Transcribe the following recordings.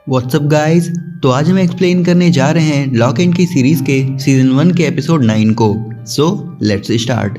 WhatsApp guys. तो आज हम एक्सप्लेन करने जा रहे हैं लॉक एंड की सीरीज के सीजन 1 के एपिसोड 9 को। So let's start.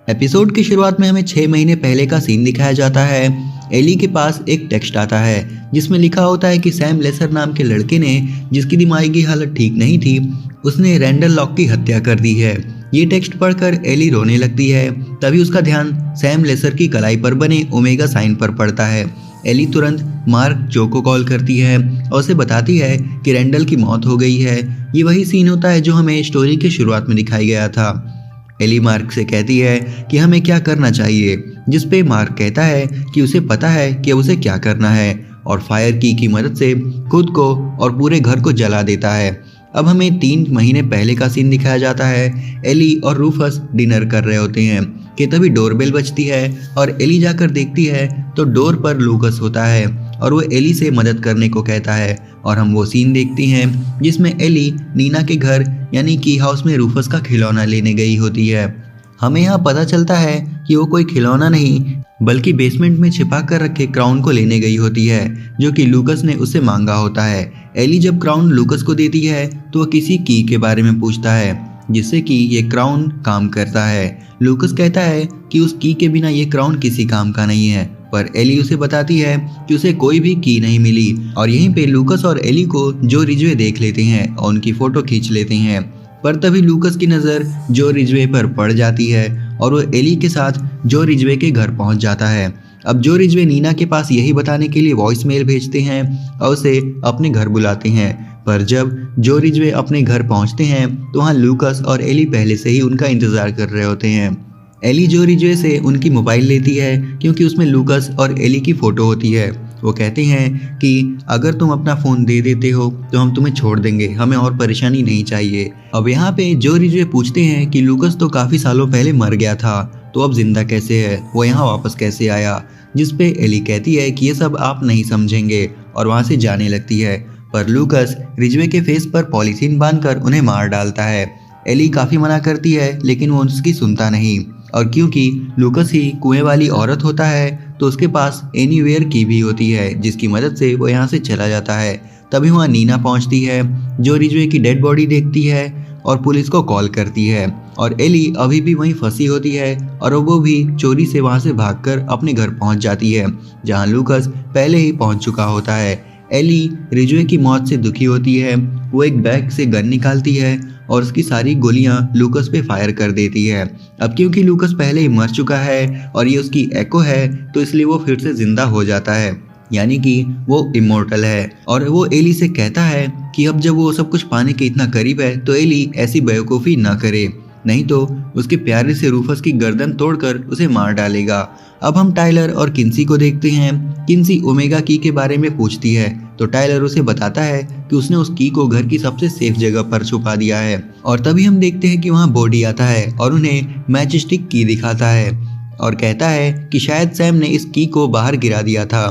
एपिसोड की शुरुआत में हमें 6 महीने पहले का सीन दिखाया जाता है। एली के पास एक टेक्स्ट आता है जिसमें लिखा होता है कि सैम लेसर नाम के लड़के ने, जिसकी दिमागी हालत ठीक नहीं थी, उसने रैंडल लॉक की हत्या कर दी है। ये टेक्स्ट पढ़कर एली रोने लगती है। तभी उसका ध्यान सैम लेसर की कलाई पर बने ओमेगा साइन पर पड़ता है। एली तुरंत मार्क जो को कॉल करती है और उसे बताती है कि रैंडल की मौत हो गई है। ये वही सीन होता है जो हमें स्टोरी की शुरुआत में दिखाया गया था। एली मार्क से कहती है कि हमें क्या करना चाहिए, जिस पे मार्क कहता है कि उसे पता है कि उसे क्या करना है और फायर की मदद से खुद को और पूरे घर को जला देता है। अब हमें 3 महीने पहले का सीन दिखाया जाता है। एली और रूफस डिनर कर रहे होते हैं कि तभी डोरबेल बजती है और एली जाकर देखती है तो डोर पर लूकस होता है और वो एली से मदद करने को कहता है। और हम वो सीन देखते हैं जिसमें एली नीना के घर यानी की हाउस में रूफस का खिलौना लेने गई होती है। हमें यहाँ पता चलता है कि वो कोई खिलौना नहीं बल्कि बेसमेंट में छिपा कर रखे क्राउन को लेने गई होती है, जो कि लूकस ने उससे मांगा होता है। एली जब क्राउन लूकस को देती है तो वह किसी की के बारे में पूछता है जिससे कि ये क्राउन काम करता है। लूकस कहता है कि उस की के बिना ये क्राउन किसी काम का नहीं है, पर एली उसे बताती है कि उसे कोई भी की नहीं मिली। और यहीं पे लूकस और एली को जो रिजवे देख लेते हैं और उनकी फोटो खींच लेते हैं। पर तभी लूकस की नज़र जो रिजवे पर पड़ जाती है और वो एली के साथ जो रिजवे के घर पहुंच जाता है। अब जो रिजवे नीना के पास यही बताने के लिए वॉइस मेल भेजते हैं और उसे अपने घर बुलाते हैं। पर जब जो रिजवे अपने घर पहुंचते हैं तो वहाँ लूकस और एली पहले से ही उनका इंतजार कर रहे होते हैं। एली जो रिजवे से उनकी मोबाइल लेती है क्योंकि उसमें लूकस और एली की फ़ोटो होती है। वो कहते हैं कि अगर तुम अपना फ़ोन दे देते हो तो हम तुम्हें छोड़ देंगे, हमें और परेशानी नहीं चाहिए। अब यहाँ पे जो रिजवे पूछते हैं कि लूकस तो काफ़ी सालों पहले मर गया था, तो अब जिंदा कैसे है, वो यहाँ वापस कैसे आया। जिस पे एली कहती है कि ये सब आप नहीं समझेंगे और वहाँ से जाने लगती है। पर लूकस रिजवे के फेस पर पॉलीथीन बांधकर उन्हें मार डालता है। एली काफ़ी मना करती है लेकिन वो उसकी सुनता नहीं। और क्योंकि लूकस ही कुएं वाली औरत होता है तो उसके पास एनीवेयर की भी होती है जिसकी मदद से वो यहाँ से चला जाता है। तभी वहाँ नीना पहुँचती है जो रिजवे की डेड बॉडी देखती है और पुलिस को कॉल करती है। और एली अभी भी वहीं फंसी होती है और वो भी चोरी से वहाँ से भागकर अपने घर पहुँच जाती है जहाँ लूकस पहले ही पहुँच चुका होता है। एली रिजवे की मौत से दुखी होती है। वो एक बैग से गन निकालती है और उसकी सारी गोलियां लूकस पे फायर कर देती है। अब क्योंकि लूकस पहले ही मर चुका है और ये उसकी एको है तो इसलिए वो फिर से जिंदा हो जाता है, यानी कि वो इमोर्टल है। और वो एली से कहता है कि अब जब वो सब कुछ पाने के इतना करीब है तो एली ऐसी बेवकूफ़ी ना करे, नहीं तो उसके प्यारे से रूफस की गर्दन तोड़कर उसे मार डालेगा। अब हम टाइलर और किन्सी को देखते हैं। किन्सी ओमेगा की के बारे में पूछती है तो टाइलर उसे बताता है कि उसने उस की को घर की सबसे सेफ जगह पर छुपा दिया है। और तभी हम देखते हैं कि वहाँ बॉडी आता है और उन्हें मैच स्टिक की दिखाता है और कहता है कि शायद सैम ने इस की को बाहर गिरा दिया था।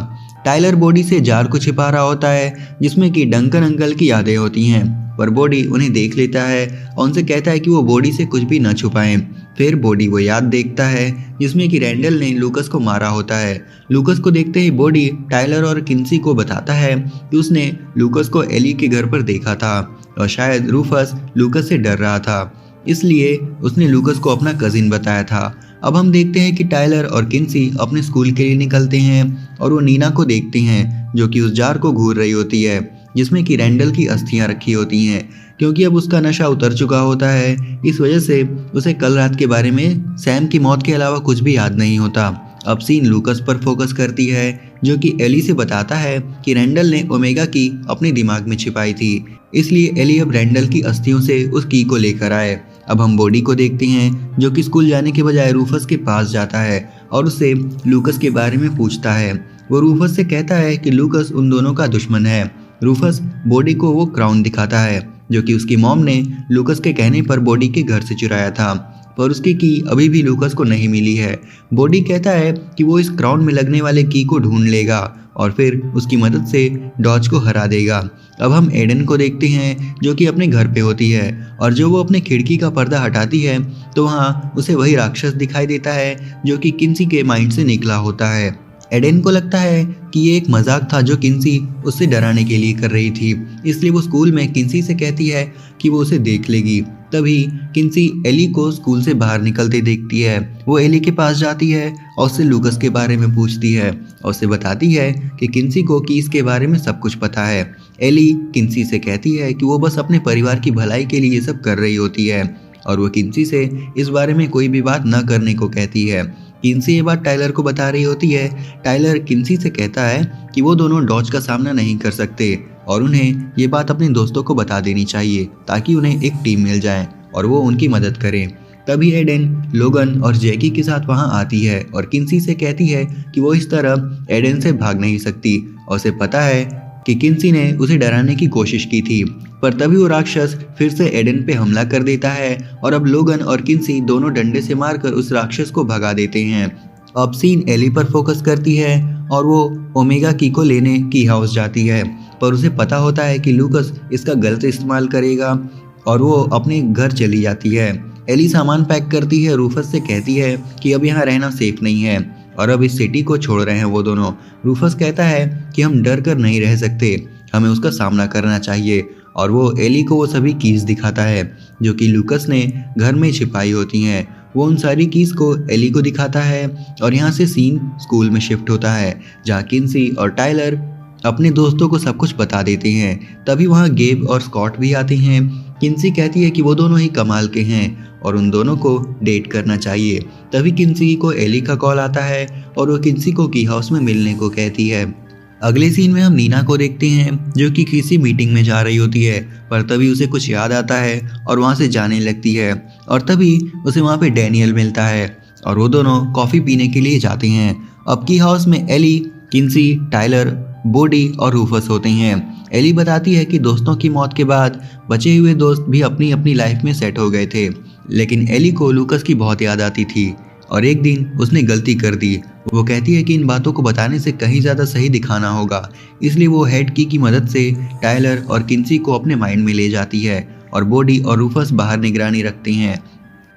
टाइलर बॉडी से जार को छिपा रहा होता है जिसमें कि डंकन अंकल की यादें होती हैं, पर बॉडी उन्हें देख लेता है और उनसे कहता है कि वो बॉडी से कुछ भी न छुपाएं। फिर बॉडी वो याद देखता है जिसमें कि रैंडल ने लूकस को मारा होता है। लूकस को देखते ही बॉडी टाइलर और किन्सी को बताता है कि उसने लूकस को एली के घर पर देखा था और शायद रूफस लूकस से डर रहा था, इसलिए उसने लूकस को अपना कजिन बताया था। अब हम देखते हैं कि टाइलर और किन्सी अपने स्कूल के लिए निकलते हैं और वो नीना को देखते हैं जो कि उस जार को घूर रही होती है जिसमें कि रैंडल की अस्थियां रखी होती हैं। क्योंकि अब उसका नशा उतर चुका होता है, इस वजह से उसे कल रात के बारे में सैम की मौत के अलावा कुछ भी याद नहीं होता। अब सीन लूकस पर फोकस करती है जो कि एली से बताता है कि रैंडल ने ओमेगा की अपने दिमाग में छिपाई थी, इसलिए एली अब रैंडल की अस्थियों से उस की को लेकर आए। अब हम बॉडी को देखते हैं जो कि स्कूल जाने के बजाय रूफस के पास जाता है और उससे लूकस के बारे में पूछता है। वो रूफस से कहता है कि लूकस उन दोनों का दुश्मन है। रूफस बॉडी को वो क्राउन दिखाता है जो कि उसकी मॉम ने लूकस के कहने पर बॉडी के घर से चुराया था, पर उसकी की अभी भी लूकस को नहीं मिली है। बॉडी कहता है कि वो इस क्राउन में लगने वाले की को ढूंढ लेगा और फिर उसकी मदद से डॉज को हरा देगा। अब हम एडन को देखते हैं जो कि अपने घर पे होती है और जो वो अपने खिड़की का पर्दा हटाती है तो वहाँ उसे वही राक्षस दिखाई देता है जो कि किन्सी के माइंड से निकला होता है। एडन को लगता है कि ये एक मजाक था जो किन्सी उससे डराने के लिए कर रही थी, इसलिए वो स्कूल में किन्सी से कहती है कि वो उसे देख लेगी। तभी किन्सी एली को स्कूल से बाहर निकलते देखती है। वो एली के पास जाती है और उससे लूकस के बारे में पूछती है और उसे बताती है कि किन्सी को कीस के बारे में सब कुछ पता है। एली किन्सी से कहती है कि वो बस अपने परिवार की भलाई के लिए ये सब कर रही होती है और वो किन्सी से इस बारे में कोई भी बात न करने को कहती है। किन्सी ये बात टाइलर को बता रही होती है। टाइलर किन्सी से कहता है कि वो दोनों डॉज का सामना नहीं कर सकते और उन्हें ये बात अपने दोस्तों को बता देनी चाहिए ताकि उन्हें एक टीम मिल जाए और वो उनकी मदद करें। तभी एडन लोगन और जैकी के साथ वहां आती है और किन्सी से कहती है कि वो इस तरह एडन से भाग नहीं सकती और उसे पता है कि किन्सी ने उसे डराने की कोशिश की थी। पर तभी वो राक्षस फिर से एडन पे हमला कर देता है और अब लोगन और किन्सी दोनों डंडे से मारकर उस राक्षस को भगा देते हैं। अब सीन एली पर फोकस करती है और वो ओमेगा की को लेने की हाउस जाती है, पर उसे पता होता है कि लूकस इसका गलत इस्तेमाल करेगा और वो अपने घर चली जाती है। एली सामान पैक करती है, रूफस से कहती है कि अब यहाँ रहना सेफ नहीं है और अब इस सिटी को छोड़ रहे हैं वो दोनों। रूफस कहता है कि हम डर कर नहीं रह सकते, हमें उसका सामना करना चाहिए और वो एली को वो सभी कीज दिखाता है जो कि लूकस ने घर में छिपाई होती हैं। वो उन सारी कीज को एली को दिखाता है और यहाँ से सीन स्कूल में शिफ्ट होता है जहाँ किन्सी और टाइलर अपने दोस्तों को सब कुछ बता देते हैं। तभी वहाँ गेब और स्कॉट भी आते हैं। किन्सी कहती है कि वो दोनों ही कमाल के हैं और उन दोनों को डेट करना चाहिए। तभी किन्सी को एली का कॉल आता है और वो किन्सी को की हाउस में मिलने को कहती है। अगले सीन में हम नीना को देखते हैं जो कि किसी मीटिंग में जा रही होती है, पर तभी उसे कुछ याद आता है और वहाँ से जाने लगती है और तभी उसे वहाँ पे डैनियल मिलता है और वो दोनों कॉफ़ी पीने के लिए जाते हैं। अब की हाउस में एली, किन्सी, टाइलर, बोडी और रूफस होते हैं। एली बताती है कि दोस्तों की मौत के बाद बचे हुए दोस्त भी अपनी अपनी लाइफ में सेट हो गए थे, लेकिन एली को लूकस की बहुत याद आती थी और एक दिन उसने गलती कर दी। वो कहती है कि इन बातों को बताने से कहीं ज़्यादा सही दिखाना होगा, इसलिए वो हेड की मदद से टाइलर और किन्सी को अपने माइंड में ले जाती है और बोडी और रूफस बाहर निगरानी रखते हैं।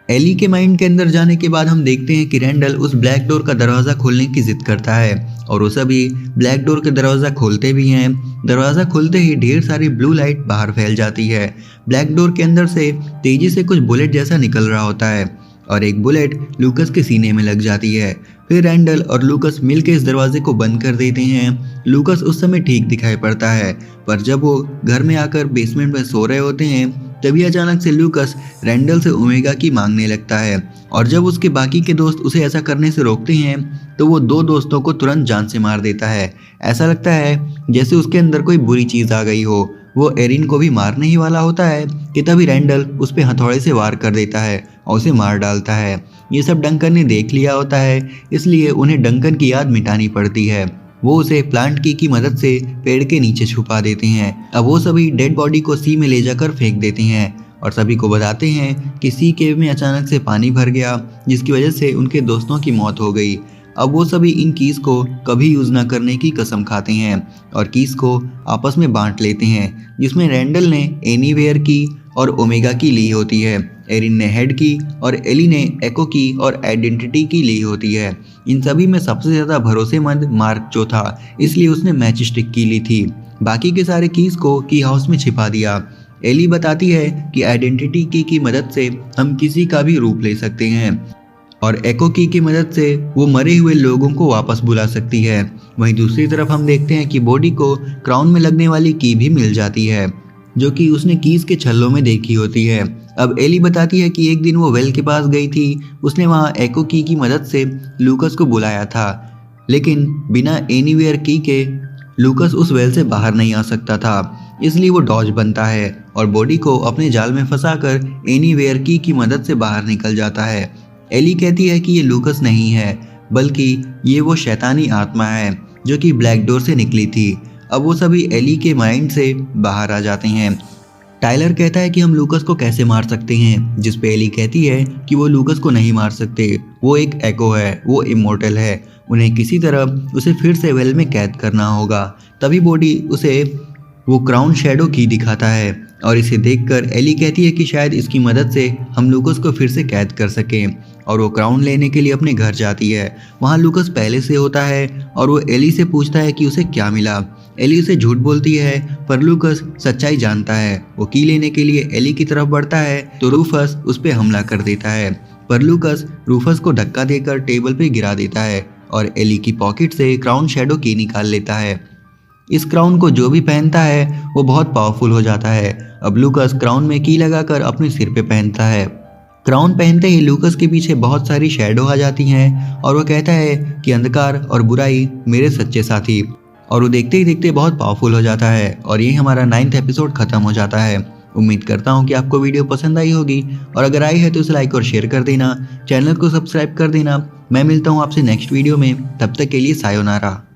एली के माइंड के अंदर जाने के बाद हम देखते हैं कि रैंडल उस ब्लैक डोर का दरवाज़ा खोलने की जिद करता है और वो सभी ब्लैक डोर का दरवाज़ा खोलते भी हैं। दरवाज़ा खुलते ही ढेर सारी ब्लू लाइट बाहर फैल जाती है। ब्लैक डोर के अंदर से तेज़ी से कुछ बुलेट जैसा निकल रहा होता है और एक बुलेट लूकस के सीने में लग जाती है। फिर रैंडल और लूकस मिलकर इस दरवाजे को बंद कर देते हैं। लूकस उस समय ठीक दिखाई पड़ता है, पर जब वो घर में आकर बेसमेंट में सो रहे होते हैं तभी अचानक से लूकस रैंडल से ओमेगा की मांगने लगता है और जब उसके बाकी के दोस्त उसे ऐसा करने से रोकते हैं तो वो दो दोस्तों को तुरंत जान से मार देता है। ऐसा लगता है जैसे उसके अंदर कोई बुरी चीज़ आ गई हो। वो एरिन को भी मारने ही वाला होता है कि तभी रैंडल उस पर हथौड़े से वार कर देता है और उसे मार डालता है। ये सब डंकन ने देख लिया होता है, इसलिए उन्हें डंकन की याद मिटानी पड़ती है। वो उसे प्लांट की मदद से पेड़ के नीचे छुपा देते हैं। अब वो सभी डेड बॉडी को सी में ले जाकर फेंक देते हैं और सभी को बताते हैं कि सी केव में अचानक से पानी भर गया जिसकी वजह से उनके दोस्तों की मौत हो गई। अब वो सभी इन कीज को कभी यूज़ न करने की कसम खाते हैं और कीज को आपस में बांट लेते हैं, जिसमें रैंडल ने एनीवेयर की और ओमेगा की ली होती है, एरिन ने हेड की और एली ने एको की और आइडेंटिटी की ली होती है। इन सभी में सबसे ज़्यादा भरोसेमंद मार्क जो था, इसलिए उसने मैच स्टिक की ली थी। बाकी के सारे कीज को की हाउस में छिपा दिया। एली बताती है कि आइडेंटिटी की मदद से हम किसी का भी रूप ले सकते हैं और एको की मदद से वो मरे हुए लोगों को वापस बुला सकती है। वहीं दूसरी तरफ हम देखते हैं कि बॉडी को क्राउन में लगने वाली की भी मिल जाती है जो कि उसने कीज के छल्लों में देखी होती है। अब एली बताती है कि एक दिन वो वेल के पास गई थी, उसने वहाँ एको की मदद से लूकस को बुलाया था, लेकिन बिना एनीवेयर की के लूकस उस वेल से बाहर नहीं आ सकता था, इसलिए वो डॉज बनता है और बॉडी को अपने जाल में फंसाकर एनीवेयर की मदद से बाहर निकल जाता है। एली कहती है कि ये लूकस नहीं है, बल्कि ये वो शैतानी आत्मा है जो कि ब्लैक डोर से निकली थी। अब वो सभी एली के माइंड से बाहर आ जाते हैं। टाइलर कहता है कि हम लूकस को कैसे मार सकते हैं, जिस पे एली कहती है कि वो लूकस को नहीं मार सकते, वो एक एको है, वो इमोर्टल है, उन्हें किसी तरह उसे फिर से वेल में कैद करना होगा। तभी बॉडी उसे वो क्राउन शैडो की दिखाता है और इसे देखकर एली कहती है कि शायद इसकी मदद से हम लूकस को फिर से कैद कर सकें और वो क्राउन लेने के लिए अपने घर जाती है। वहाँ लूकस पहले से होता है और वो एली से पूछता है कि उसे क्या मिला। एली उसे झूठ बोलती है पर लूकस सच्चाई जानता है। वो की लेने के लिए एली की तरफ बढ़ता है तो रूफस उस पर हमला कर देता है, पर लूकस रूफस को धक्का देकर टेबल पे गिरा देता है और एली की पॉकेट से क्राउन शैडो की निकाल लेता है। इस क्राउन को जो भी पहनता है वो बहुत पावरफुल हो जाता है। अब लूकस क्राउन में की लगाकर अपने सिर पे पहनता है। क्राउन पहनते ही लूकस के पीछे बहुत सारी शैडो आ जाती हैं और वो कहता है कि अंधकार और बुराई मेरे सच्चे साथी, और वो देखते ही देखते बहुत पावरफुल हो जाता है। और ये हमारा 9th एपिसोड खत्म हो जाता है। उम्मीद करता हूँ कि आपको वीडियो पसंद आई होगी, और अगर आई है तो इसे लाइक और शेयर कर देना, चैनल को सब्सक्राइब कर देना। मैं मिलता हूँ आपसे नेक्स्ट वीडियो में, तब तक के लिए सायोनारा।